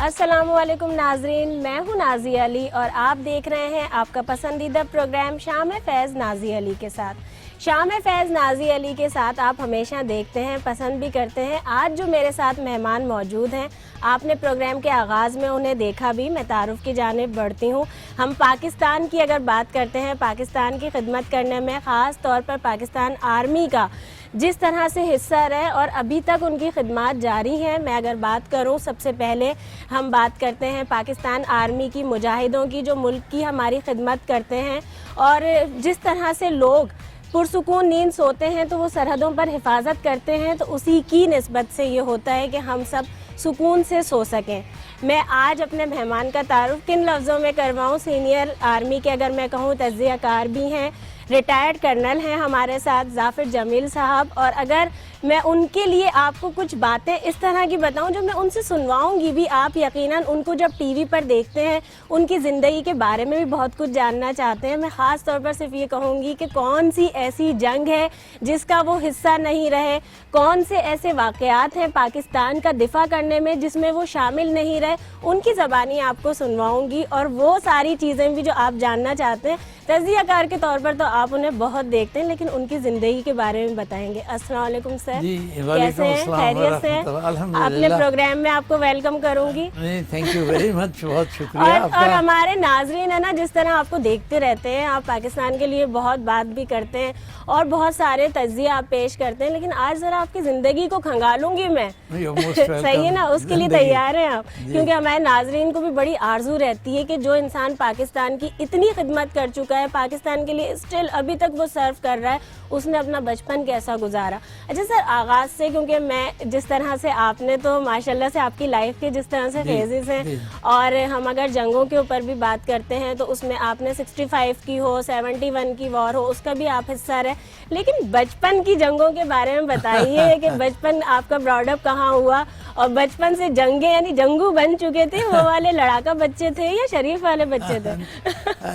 السلام علیکم ناظرین، میں ہوں نازیہ علی اور آپ دیکھ رہے ہیں آپ کا پسندیدہ پروگرام شام فیض نازیہ علی کے ساتھ۔ شام فیض نازیہ علی کے ساتھ آپ ہمیشہ دیکھتے ہیں، پسند بھی کرتے ہیں۔ آج جو میرے ساتھ مہمان موجود ہیں، آپ نے پروگرام کے آغاز میں انہیں دیکھا بھی، میں تعارف کی جانب بڑھتی ہوں۔ ہم پاکستان کی اگر بات کرتے ہیں، پاکستان کی خدمت کرنے میں خاص طور پر پاکستان آرمی کا جس طرح سے حصہ رہے اور ابھی تک ان کی خدمات جاری ہیں، میں اگر بات کروں سب سے پہلے ہم بات کرتے ہیں پاکستان آرمی کی مجاہدوں کی جو ملک کی ہماری خدمت کرتے ہیں، اور جس طرح سے لوگ پرسکون نیند سوتے ہیں تو وہ سرحدوں پر حفاظت کرتے ہیں، تو اسی کی نسبت سے یہ ہوتا ہے کہ ہم سب سکون سے سو سکیں۔ میں آج اپنے مہمان کا تعارف کن لفظوں میں کرواؤں؟ سینئر آرمی کے اگر میں کہوں تجزیہ کار بھی ہیں، ریٹائرڈ کرنل ہیں ہمارے ساتھ ظافر جمیل صاحب، اور اگر میں ان کے لیے آپ کو کچھ باتیں اس طرح کی بتاؤں جو میں ان سے سنواؤں گی بھی، آپ یقیناً ان کو جب ٹی وی پر دیکھتے ہیں ان کی زندگی کے بارے میں بھی بہت کچھ جاننا چاہتے ہیں۔ میں خاص طور پر صرف یہ کہوں گی کہ کون سی ایسی جنگ ہے جس کا وہ حصہ نہیں رہے، کون سے ایسے واقعات ہیں پاکستان کا دفاع کرنے میں جس میں وہ شامل نہیں رہے، ان کی زبانی آپ کو سنواؤں گی، اور وہ ساری چیزیں بھی جو آپ جاننا چاہتے ہیں۔ تجزیہ کار کے طور پر تو آپ انہیں بہت دیکھتے ہیں، لیکن ان کی زندگی کے بارے میں بتائیں گے۔ السلام علیکم سر، کیسے ہیں؟ خیریت سے ہیں؟ اپنے پروگرام میں آپ کو ویلکم کروں گی۔ تھینک یو ویری مچ، بہت شکریہ۔ اور ہمارے ناظرین ہے نا، جس طرح آپ کو دیکھتے رہتے ہیں، آپ پاکستان کے لیے بہت بات بھی کرتے ہیں اور بہت سارے تجزیے آپ پیش کرتے ہیں، لیکن آج ذرا آپ کی زندگی کو کھنگالوں گی میں، صحیح ہے نا؟ اس کے لیے تیار ہیں آپ؟ کیونکہ ہمارے ناظرین کو بھی بڑی آرزو رہتی ہے کہ جو انسان پاکستان کی اتنی خدمت کر چکا ہے، پاکستان کے لیے اسٹل ابھی تک وہ سرو کر رہا ہے، اس نے اپنا بچپن کیسا گزارا۔ اچھا سر، آغاز سے، کیونکہ میں جس طرح سے آپ نے تو ماشاءاللہ سے آپ کی لائف کے جس طرح سے فیزز ہیں، اور ہم اگر جنگوں کے اوپر بھی بات کرتے ہیں تو اس میں آپ نے 65 کی ہو، 71 کی وار ہو، اس کا بھی آپ حصہ رہے، لیکن بچپن کی جنگوں کے بارے میں بتائیے کہ بچپن آپ کا براڈ اپ کہاں ہوا، اور بچپن سے جنگیں یعنی جنگو بن چکے تھے، وہ والے لڑاکا بچے تھے یا شریف والے بچے تھے؟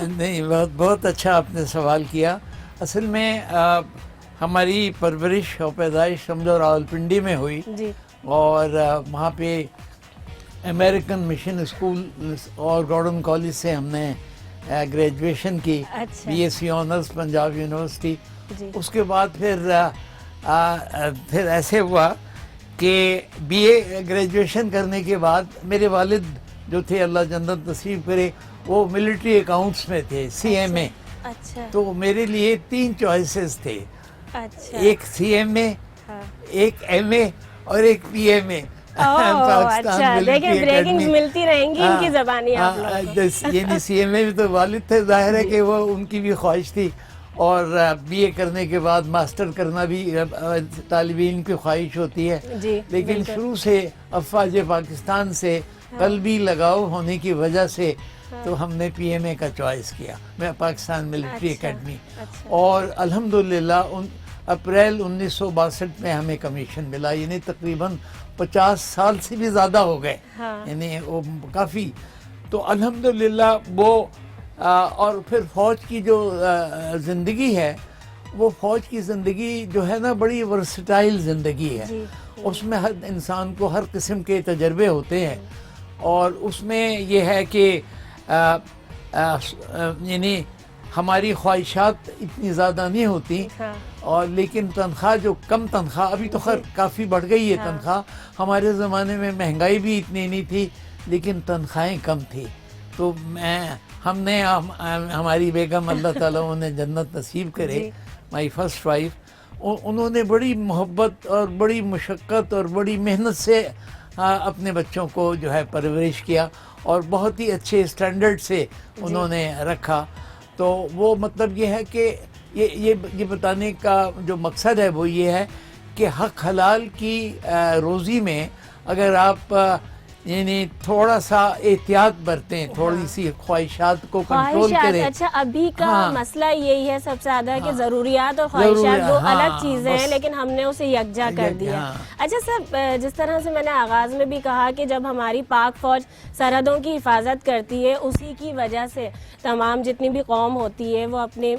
نہیں، بہت اچھا آپ نے سوال کیا۔ اصل میں ہماری پرورش اور پیدائش سمجھو راولپنڈی میں ہوئی، اور وہاں پہ امریکن مشن اسکول اور گورڈن کالج سے ہم نے گریجویشن کی، B S C honours Punjab University. اس کے بعد پھر ایسے ہوا کہ بی اے گریجویشن کرنے کے بعد میرے والد جو تھے، اللہ جنت نصیب کرے، وہ ملٹری اکاؤنٹس میں تھے، سی ایم اے۔ تو میرے لیے 3 چوائسز تھے، ایک سی ایم اے، ایک ایم اے اور ایک پی ایم اے۔ ملتی رہیں گی ان کی زبانی آپ لوگوں کو۔ یعنی سی ایم اے میں تو والد تھے، ظاہر ہے کہ وہ ان کی بھی خواہش تھی، اور بی اے کرنے کے بعد ماسٹر کرنا بھی طالب علم کی خواہش ہوتی ہے، لیکن شروع سے افواج پاکستان سے قلبی لگاؤ ہونے کی وجہ سے تو ہم نے پی ایم اے کا چوائس کیا، میں پاکستان ملٹری اکیڈمی، اور الحمدللہ اپریل 1962 میں ہمیں کمیشن ملا، یعنی تقریباً 50 سال سے بھی زیادہ ہو گئے، یعنی وہ کافی۔ تو الحمدللہ وہ اور پھر فوج کی جو زندگی ہے، وہ فوج کی زندگی جو ہے نا بڑی ورسٹائل زندگی ہے، اس میں ہر انسان کو ہر قسم کے تجربے ہوتے ہیں، اور اس میں یہ ہے کہ یعنی ہماری خواہشات اتنی زیادہ نہیں ہوتی، اور لیکن تنخواہ جو کم تنخواہ، ابھی تو خیر کافی بڑھ گئی ہے تنخواہ، ہمارے زمانے میں مہنگائی بھی اتنی نہیں تھی لیکن تنخواہیں کم تھی۔ تو ہم نے ہماری بیگم اللہ تعالیٰ انہیں جنت نصیب کرے، مائی فرسٹ وائف، انہوں نے بڑی محبت اور بڑی مشقت اور بڑی محنت سے اپنے بچوں کو جو ہے پرورش کیا، اور بہت ہی اچھے اسٹینڈرڈ سے انہوں نے رکھا۔ تو وہ مطلب یہ ہے کہ یہ بتانے کا جو مقصد ہے وہ یہ ہے کہ حق حلال کی روزی میں اگر آپ یعنی تھوڑا سا احتیاط برتیں، تھوڑی سی خواہشات کو کنٹرول کریں۔ اچھا، ابھی کا مسئلہ یہی ہے سب سے زیادہ کہ ضروریات اور خواہشات دو الگ چیزیں ہیں، لیکن ہم نے اسے یکجا کر دیا۔ اچھا سر، جس طرح سے میں نے آغاز میں بھی کہا کہ جب ہماری پاک فوج سرحدوں کی حفاظت کرتی ہے، اسی کی وجہ سے تمام جتنی بھی قوم ہوتی ہے وہ اپنی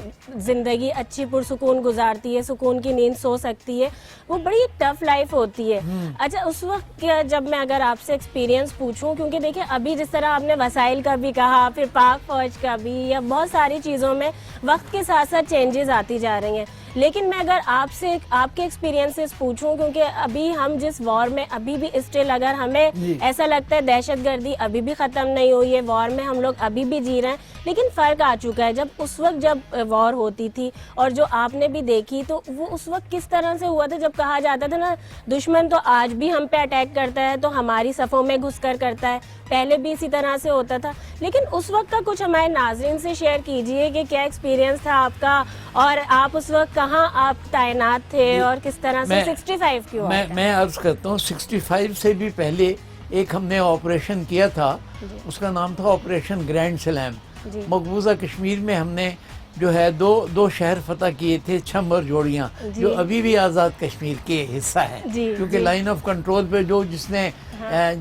زندگی اچھی پرسکون گزارتی ہے، سکون کی نیند سو سکتی ہے، وہ بڑی ٹف لائف ہوتی ہے۔ اچھا، اس وقت جب میں اگر آپ سے ایکسپیرینس ایکسپیرینس پوچھوں، کیونکہ دیکھیں ابھی جس طرح آپ نے وسائل کا بھی کہا، پھر پاک فوج کا بھی، یا بہت ساری چیزوں میں وقت کے ساتھ ساتھ چینجز آتی جا رہی ہیں، لیکن میں اگر آپ سے آپ کے ایکسپیرینسز پوچھوں، کیونکہ ابھی ہم جس وار میں ابھی بھی اسٹل اگر ہمیں ایسا لگتا ہے دہشت گردی ابھی بھی ختم نہیں ہوئی ہے، وار میں ہم لوگ ابھی بھی جی رہے ہیں، لیکن فرق آ چکا ہے. جب اس وقت جب وار ہوتی تھی اور جو آپ نے بھی دیکھی، تو وہ اس وقت کس طرح سے ہوا تھا، جب کہا جاتا تھا نا دشمن تو آج بھی ہم پہ اٹیک کرتا ہے تو ہماری صفوں میں گھس کر کرتا ہے، پہلے بھی اسی طرح سے ہوتا تھا، لیکن اس وقت کا کچھ ہمارے ناظرین سے شیئر کیجئے کہ کیا ایکسپیرینس تھا آپ کا، اور آپ اس وقت کہاں آپ تعینات تھے اور کس طرح سے 65 کیوں آتا ہے؟ میں عرض کرتا ہوں 65 سے بھی پہلے ایک ہم نے آپریشن کیا تھا، اس کا نام تھا آپریشن گرینڈ سلام. مقبوضہ کشمیر میں ہم نے جو ہے دو شہر فتح کیے تھے، چھم اور جوڑیاں، جو ابھی بھی آزاد کشمیر کے حصہ ہیں، کیونکہ لائن آف کنٹرول پہ جس نے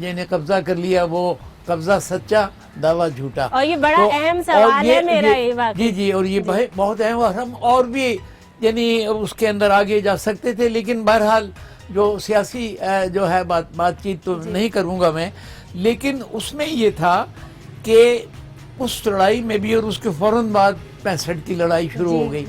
جنہیں قبضہ کر لیا وہ قبضہ سچا، دعویٰ جھوٹا. اور یہ بڑا اہم سوال ہے میرا یہ واقعی. جی اور یہ بہت اہم، اور ہم اور بھی یعنی اس کے اندر آگے جا سکتے تھے، لیکن بہرحال جو سیاسی جو ہے بات چیت تو نہیں کروں گا میں، لیکن اس میں یہ تھا کہ اس لڑائی میں بھی، اور اس کے فوراً بعد 65 کی لڑائی شروع ہو گئی،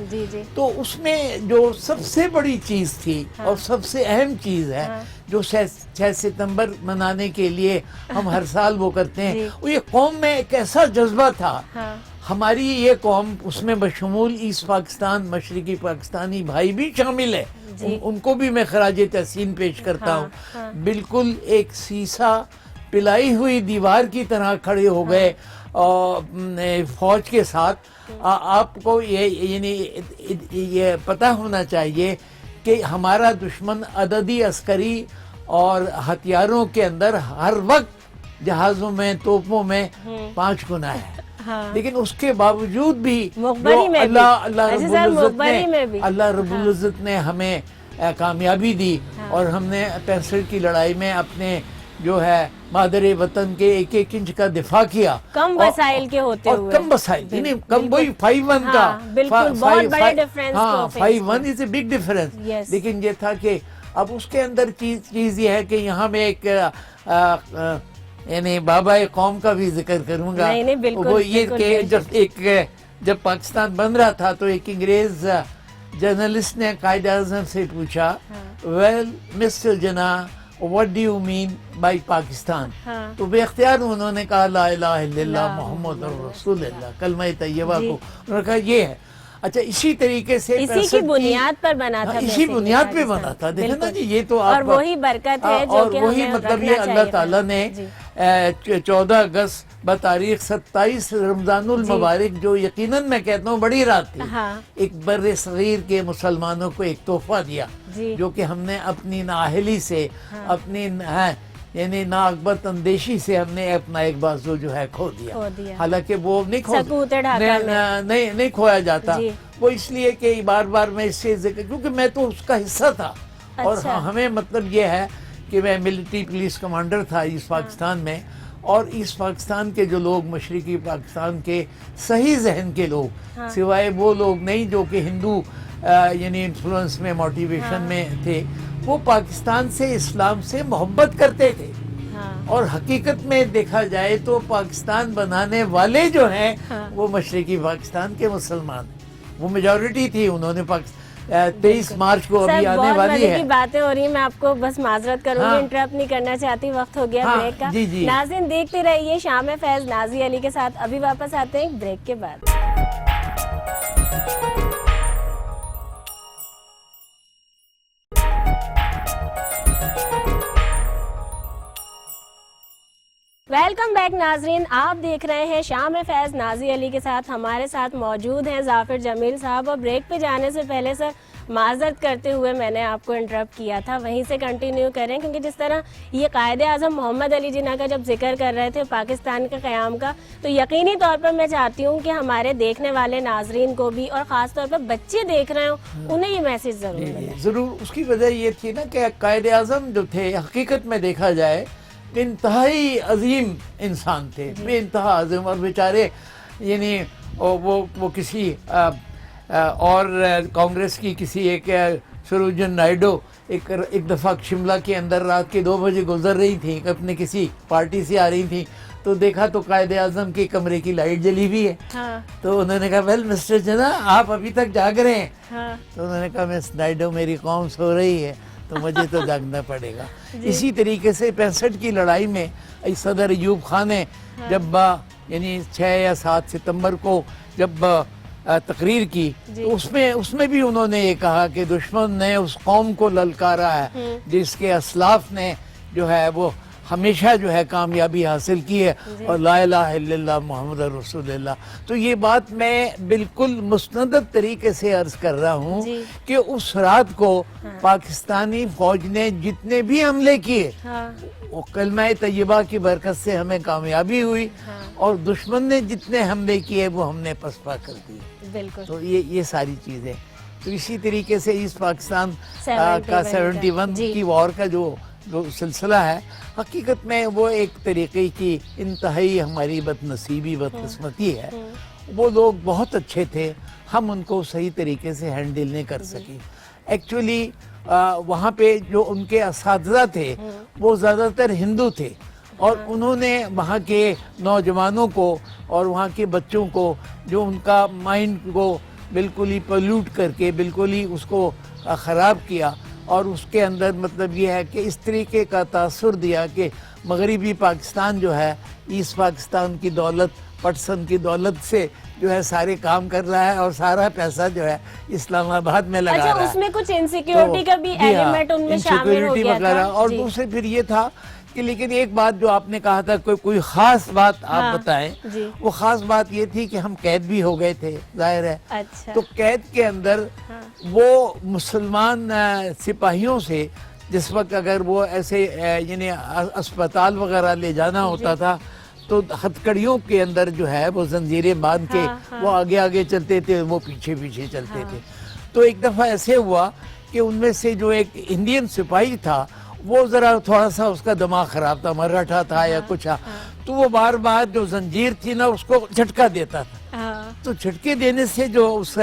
تو اس میں جو سب سے بڑی چیز تھی اور سب سے اہم چیز ہے جو 6 ستمبر منانے کے لیے ہم ہر سال وہ کرتے ہیں، وہ یہ قوم میں ایک ایسا جذبہ تھا. ہماری یہ قوم، اس میں بشمول ایسٹ پاکستان، مشرقی پاکستانی بھائی بھی شامل ہے، ان کو بھی میں خراج تحسین پیش کرتا ہوں، بالکل ایک سیسا پلائی ہوئی دیوار کی طرح کھڑے ہو گئے فوج کے ساتھ. آپ کو یہ پتہ ہونا چاہیے کہ ہمارا دشمن عددی عسکری اور ہتھیاروں کے اندر ہر وقت جہازوں میں، توپوں میں 5 گنا ہے، لیکن اس کے باوجود بھی اللہ رب العزت نے ہمیں کامیابی دی، اور ہم نے 65 کی لڑائی میں اپنے جو ہے مادر وطن کے 1 انچ کا دفاع کیا، کم وسائل کے ہوتے ہوئے، اور کم وسائل، یعنی کم، وہی 5-1 کا، بالکل بہت بڑے ڈیفرنس کو 5-1 از اے بگ ڈیفرنس. لیکن یہ تھا کہ اب اس کے اندر چیز یہ ہے کہ یہاں میں ایک یعنی بابا قوم کا بھی ذکر کروں گا. وہ یہ کہ جب پاکستان بن رہا تھا تو ایک انگریز جرنلسٹ نے قائد اعظم سے پوچھا، well mister Jinnah what do you mean by Pakistan? تو بے اختیار انہوں نے کہا لا الہ الا اللہ محمد رسول اللہ، کلمہ طیبہ کو انہوں نے کہا یہ ہے. اچھا، اسی طریقے سے اسی کی بنیاد پر بنا تھا، اسی بنیاد پہ بنا تھا. دیکھیں نا جی، یہ تو اور وہی برکت ہے جو کہ وہی مطلب یہ اللہ تعالیٰ نے 14 اگست بتاریخ 27 رمضان المبارک، جو یقیناً میں کہتا ہوں بڑی رات تھی، ایک بر صغیر کے مسلمانوں کو ایک تحفہ دیا، جو کہ ہم نے اپنی نااہلی سے، اپنی یعنی نااکبت اندیشی سے ہم نے اپنا ایک بازو جو ہے کھو دیا. حالانکہ وہ نہیں کھویا جاتا، وہ اس لیے کہ بار بار میں اس سے ذکر، کیونکہ میں تو اس کا حصہ تھا، اور ہمیں مطلب یہ ہے کہ میں ملٹری پولیس کمانڈر تھا ایسٹ پاکستان میں، اور ایسٹ پاکستان کے جو لوگ، مشرقی پاکستان کے صحیح ذہن کے لوگ، سوائے وہ لوگ نہیں جو کہ ہندو یعنی انفلوئنس میں، موٹیویشن میں تھے، وہ پاکستان سے، اسلام سے محبت کرتے تھے. اور حقیقت میں دیکھا جائے تو پاکستان بنانے والے جو ہیں وہ مشرقی پاکستان کے مسلمان، وہ میجورٹی تھی. انہوں نے 23 مارچ کو ابھی آنے والی ہے. کی باتیں ہو رہی ہیں، میں آپ کو بس معذرت کروں گی، انٹرپٹ نہیں کرنا چاہتی، وقت ہو گیا بریک کا. ناظرین دیکھتے رہیے شام فیض نازی علی کے ساتھ. ابھی واپس آتے ہیں بریک کے بعد. ویلکم بیک ناظرین، آپ دیکھ رہے ہیں شام فیض نازی علی کے ساتھ. ہمارے ساتھ موجود ہیں ظافر جمیل صاحب. اور بریک پہ جانے سے پہلے سر معذرت کرتے ہوئے میں نے آپ کو انٹرپٹ کیا تھا، وہیں سے کنٹینیو کریں، کیونکہ جس طرح یہ قائد اعظم محمد علی جناح کا جب ذکر کر رہے تھے پاکستان کے قیام کا، تو یقینی طور پر میں چاہتی ہوں کہ ہمارے دیکھنے والے ناظرین کو بھی، اور خاص طور پر بچے دیکھ رہے ہوں، انہیں یہ میسج ضرور ملے. ضرور. اس کی وجہ یہ تھی نا کہ قائد اعظم جو تھے، حقیقت میں دیکھا جائے انتہائی عظیم انسان تھے، بے انتہا عظیم، اور بیچارے یعنی وہ کسی اور کانگریس کی کسی ایک سروجن نائیڈو ایک دفعہ شملہ کے اندر رات کے 2 بجے گزر رہی تھی، اپنے کسی پارٹی سے آ رہی تھی، تو دیکھا تو قائد اعظم کے کمرے کی لائٹ جلی ہوئی ہے. تو انہوں نے کہا ویل مسٹر جناح آپ ابھی تک جاگ رہے ہیں؟ تو انہوں نے کہا مس نائیڈو میری قوم سو رہی ہے تو مجھے تو جاگنا پڑے گا. اسی طریقے سے 65 کی لڑائی میں صدر ایوب خان نے جب یعنی 6 یا 7 ستمبر کو جب تقریر کی تو اس میں بھی انہوں نے یہ کہا کہ دشمن نے اس قوم کو للکارا ہے جس کے اسلاف نے جو ہے وہ ہمیشہ جو ہے کامیابی حاصل کی ہے، اور لا الہ الا اللہ محمد رسول اللہ. تو یہ بات میں بالکل مستند طریقے سے عرض کر رہا ہوں کہ اس رات کو پاکستانی فوج نے جتنے بھی حملے کیے وہ کلمہ طیبہ کی برکت سے ہمیں کامیابی ہوئی، اور دشمن نے جتنے حملے کیے وہ ہم نے پسپا کر دیے. بالکل. تو یہ ساری چیزیں. تو اسی طریقے سے اس پاکستان کا 71 کی وار کا جو سلسلہ ہے، حقیقت میں وہ ایک طریقے کی انتہائی ہماری بدنصیبی بدقسمتی ہے. وہ لوگ بہت اچھے تھے، ہم ان کو صحیح طریقے سے ہینڈل نہیں کر سکے. ایکچولی وہاں پہ جو ان کے اساتذہ تھے وہ زیادہ تر ہندو تھے، اور انہوں نے وہاں کے نوجوانوں کو اور وہاں کے بچوں کو جو ان کا مائنڈ کو بالکل ہی پلیوٹ کر کے بالکل ہی اس کو خراب کیا، اور اس کے اندر مطلب یہ ہے کہ اس طریقے کا تاثر دیا کہ مغربی پاکستان جو ہے ایسٹ پاکستان کی دولت، پٹسن کی دولت سے جو ہے سارے کام کر رہا ہے، اور سارا پیسہ جو ہے اسلام آباد میں لگا رہا ہے. اس میں کچھ انسیکیورٹی کا بھی ایلیمنٹ ان میں شامل ہو گیا تھا. اور دوسرے پھر یہ تھا کہ لیکن ایک بات جو آپ نے کہا تھا کوئی خاص بات آپ بتائیں. وہ خاص بات یہ تھی کہ ہم قید بھی ہو گئے تھے ظاہر ہے. تو قید کے اندر وہ مسلمان سپاہیوں سے جس وقت اگر وہ ایسے یعنی اسپتال وغیرہ لے جانا ہوتا تھا تو ہتھکڑیوں کے اندر جو ہے وہ زنجیریں باندھ کے وہ آگے آگے چلتے تھے، وہ پیچھے پیچھے چلتے تھے. تو ایک دفعہ ایسے ہوا کہ ان میں سے جو ایک انڈین سپاہی تھا وہ ذرا تھوڑا سا اس کا دماغ خراب تھا، مراٹھا تھا یا کچھ، تو وہ بار بار جو زنجیر تھی نا اس کو جھٹکا دیتا تھا. تو جھٹکے دینے سے جو اس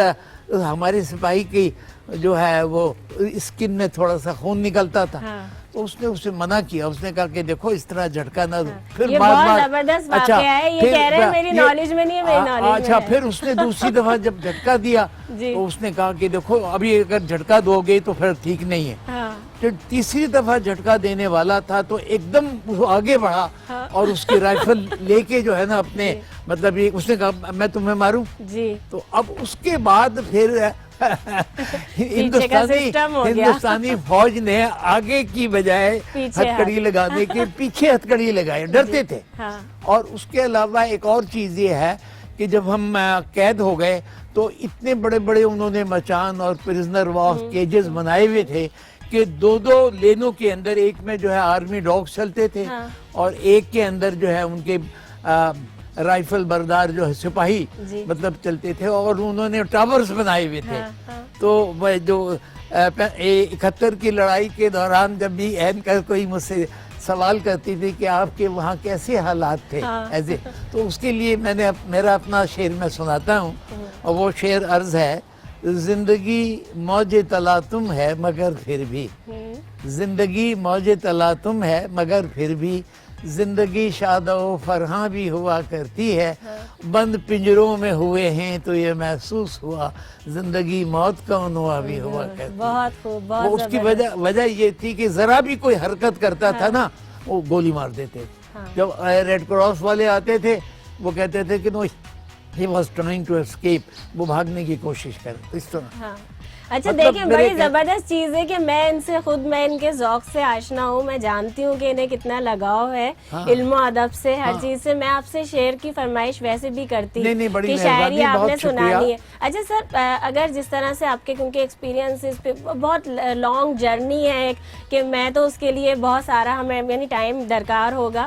ہمارے سپاہی کی جو ہے وہ اسکن میں تھوڑا سا خون نکلتا تھا. تو اس نے اسے منع کیا، اس نے کہا کہ دیکھو اس طرح جھٹکا نہ دو. پھر بہت زبردست واقعہ ہے، یہ کہہ رہے ہیں میری نالج میں نہیں ہے، میری نالج میں. اچھا پھر اس نے دوسری دفعہ جب جھٹکا دیا تو اس نے کہا کہ دیکھو ابھی اگر جھٹکا دو گے تو پھر ٹھیک نہیں ہے. جب تیسری دفعہ جھٹکا دینے والا تھا تو ایک دم وہ آگے بڑھا اور اس کی رائفل لے کے جو ہے نا اپنے مطلب یہ اس نے کہا میں تمہیں ماروں. تو اب اس کے بعد پھر ہندوستانی فوج نے آگے کی بجائے ہتھکڑی لگانے کے پیچھے ہتھکڑی لگائے، ڈرتے تھے. اور اس کے علاوہ ایک اور چیز یہ ہے کہ جب ہم قید ہو گئے تو اتنے بڑے بڑے انہوں نے مچان اور پرزنر واف کیجز بنائے ہوئے تھے کہ 2 لینوں کے اندر ایک میں جو ہے آرمی ڈاگز چلتے تھے اور ایک کے اندر جو ہے ان کے رائفل بردار جو ہے سپاہی مطلب چلتے تھے، اور انہوں نے ٹاورز بنائے ہوئے تھے. تو وہ جو 71 کی لڑائی کے دوران جب بھی اینکر کوئی مجھ سے سوال کرتی تھی کہ آپ کے وہاں کیسے حالات تھے ایسے، تو اس کے لیے میرا اپنا شعر میں سناتا ہوں. اور وہ شعر عرض ہے: زندگی موج تلاطم ہے مگر پھر بھی، زندگی موج تلاطم ہے مگر پھر بھی، زندگی شاد و فرحاں بھی ہوا کرتی ہے، بند پنجروں میں ہوئے ہیں تو یہ محسوس ہوا، زندگی موت کا عنوان بھی ہوا کرتی ہے. بہت خوب، بہت اس کی وجہ یہ تھی کہ ذرا بھی کوئی حرکت کرتا تھا نا وہ گولی مار دیتے تھے. جب ریڈ کراس والے آتے تھے وہ کہتے تھے کہ he was trying to escape، وہ بھاگنے کی کوشش کر اس طرح. اچھا دیکھیں بڑی زبردست چیز ہے کہ میں ان کے ذوق سے آشنا ہوں، میں جانتی ہوں کہ انہیں کتنا لگاؤ ہے علم و ادب سے، ہر چیز سے. میں آپ سے شعر کی فرمائش ویسے بھی کرتی کہ شاعری آپ نے سنانی ہے. اچھا سر، اگر جس طرح سے آپ کے کیونکہ ایکسپیرینس پہ بہت لانگ جرنی ہے کہ میں تو اس کے لیے بہت سارا ہمیں یعنی ٹائم درکار ہوگا.